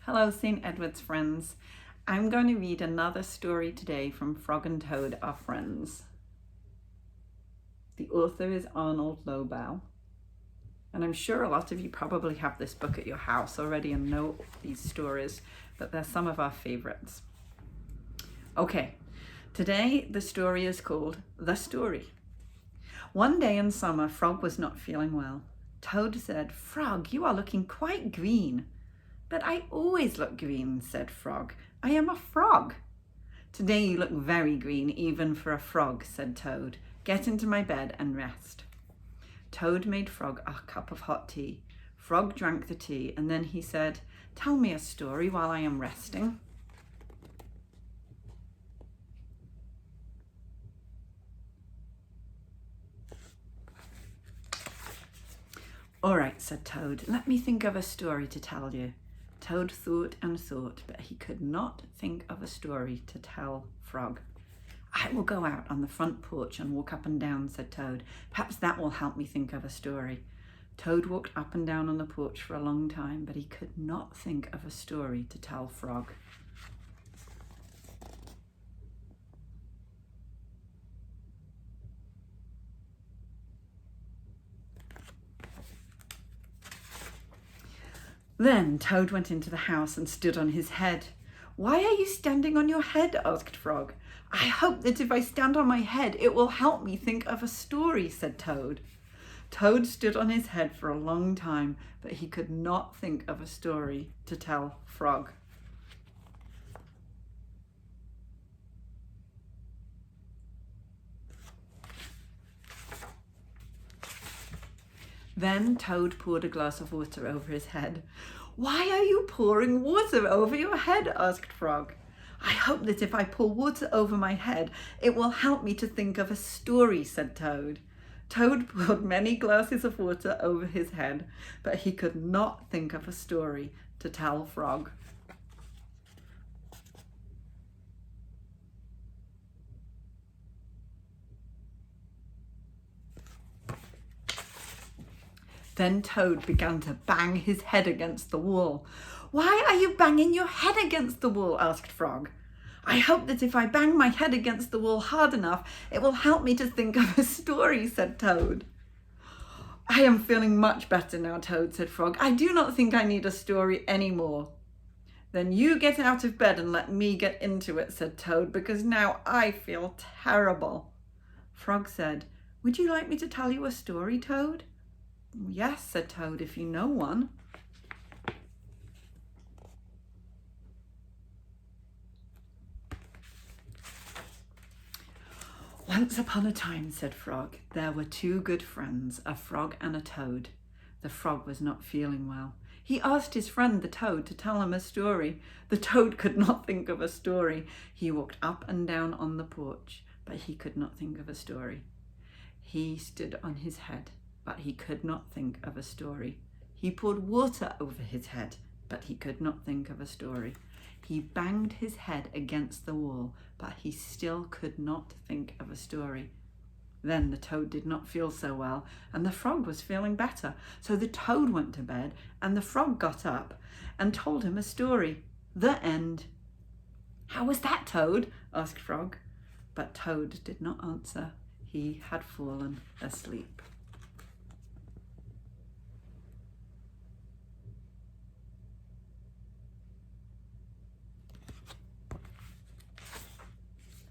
Hello, St. Edward's friends. I'm going to read another story today from Frog and Toad Are Friends. The author is Arnold Lobel. And I'm sure a lot of you probably have this book at your house already and know these stories, but they're some of our favorites. Okay, today the story is called The Story. One day in summer, Frog was not feeling well. Toad said, "Frog, you are looking quite green." "But I always look green," said Frog. "I am a frog." "Today you look very green, even for a frog," said Toad. "Get into my bed and rest." Toad made Frog a cup of hot tea. Frog drank the tea, and then he said, "Tell me a story while I am resting." "All right," said Toad. "Let me think of a story to tell you." Toad thought and thought, but he could not think of a story to tell Frog. "I will go out on the front porch and walk up and down," said Toad. "Perhaps that will help me think of a story." Toad walked up and down on the porch for a long time, but he could not think of a story to tell Frog. Then Toad went into the house and stood on his head. "Why are you standing on your head?" asked Frog. "I hope that if I stand on my head, it will help me think of a story," said Toad. Toad stood on his head for a long time, but he could not think of a story to tell Frog. Then Toad poured a glass of water over his head. "Why are you pouring water over your head?" asked Frog. "I hope that if I pour water over my head, it will help me to think of a story," said Toad. Toad poured many glasses of water over his head, but he could not think of a story to tell Frog. Then Toad began to bang his head against the wall. "Why are you banging your head against the wall?" asked Frog. "I hope that if I bang my head against the wall hard enough, it will help me to think of a story," said Toad. "I am feeling much better now, Toad," said Frog. "I do not think I need a story anymore." "Then you get out of bed and let me get into it," said Toad, "because now I feel terrible." Frog said, "Would you like me to tell you a story, Toad?" "Yes," said Toad, "if you know one." "Once upon a time," said Frog, "there were two good friends, a frog and a toad. The frog was not feeling well. He asked his friend the toad to tell him a story. The toad could not think of a story. He walked up and down on the porch, but he could not think of a story. He stood on his head, but he could not think of a story. He poured water over his head, but he could not think of a story. He banged his head against the wall, but he still could not think of a story. Then the toad did not feel so well, and the frog was feeling better. So the toad went to bed, and the frog got up and told him a story. The end. "How was that, Toad?" asked Frog. But Toad did not answer. He had fallen asleep.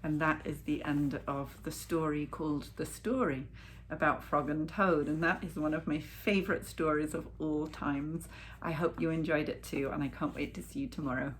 And that is the end of the story called The Story about Frog and Toad. And that is one of my favorite stories of all times. I hope you enjoyed it too, and I can't wait to see you tomorrow.